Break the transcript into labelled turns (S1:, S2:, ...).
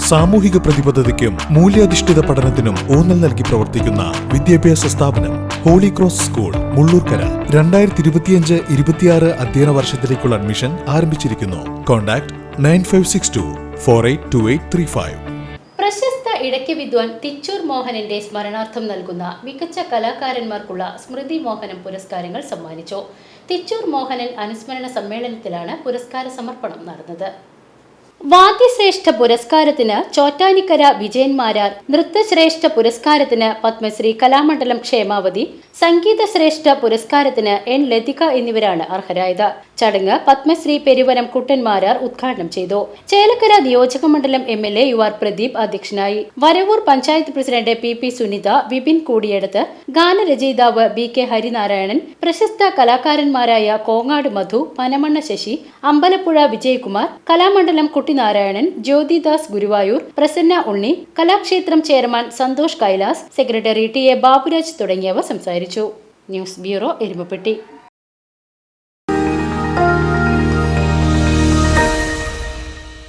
S1: സാമൂഹിക പ്രതിബദ്ധതയ്ക്കും മൂല്യാധിഷ്ഠിത പഠനത്തിനും ഊന്നൽ നൽകി പ്രവർത്തിക്കുന്ന വിദ്യാഭ്യാസ സ്ഥാപനം ഹോളി ക്രോസ് സ്കൂൾ മുള്ളൂർക്കര. 2025-26 അധ്യയന വർഷത്തിലേക്കുള്ള അഡ്മിഷൻ ആരംഭിച്ചിരിക്കുന്നു. കോൺടാക്ട് 9562482835.
S2: പ്രശസ്ത ഇടയ്ക്ക് വിദ്വാൻ തിച്ചൂർ മോഹനന്റെ സ്മരണാർത്ഥം നൽകുന്ന മികച്ച കലാകാരന്മാർക്കുള്ള സ്മൃതി മോഹനം പുരസ്കാരങ്ങൾ സമ്മാനിച്ചു. തിച്ചൂർ മോഹനൻ അനുസ്മരണ സമ്മേളനത്തിലാണ് പുരസ്കാര സമർപ്പണം നടന്നത്. വാദ്യശ്രേഷ്ഠ പുരസ്കാരത്തിന് ചോറ്റാനിക്കര വിജയൻ മാരാർ, നൃത്തശ്രേഷ്ഠ പുരസ്കാരത്തിന് പത്മശ്രീ കലാമണ്ഡലം ക്ഷേമാവതി, സംഗീത ശ്രേഷ്ഠ പുരസ്കാരത്തിന് എൻ ലതിക എന്നിവരാണ് അർഹരായത്. ചടങ്ങ് പത്മശ്രീ പെരുവനം കുട്ടൻമാരാർ ഉദ്ഘാടനം ചെയ്തു. ചേലക്കര നിയോജക മണ്ഡലം MLA UR പ്രദീപ് അധ്യക്ഷനായി. വരവൂർ പഞ്ചായത്ത് പ്രസിഡന്റ് PP സുനിത, വിപിൻ കൂടിയെടുത്ത്, ഗാനരചയിതാവ് BK ഹരിനാരായണൻ, പ്രശസ്ത കലാകാരന്മാരായ Kongad Madhu, Panamanna Sasi, Ambalappuzha Vijayakumar, Kalamandalam Kuttinarayanan, Jyothidas Guruvayur, Prasanna Unni, Kalakshetram chairman Santhosh Kailas, secretary TA Baburaj തുടങ്ങിയവർ സംസാരിച്ചു. News bureau, Erumapetty.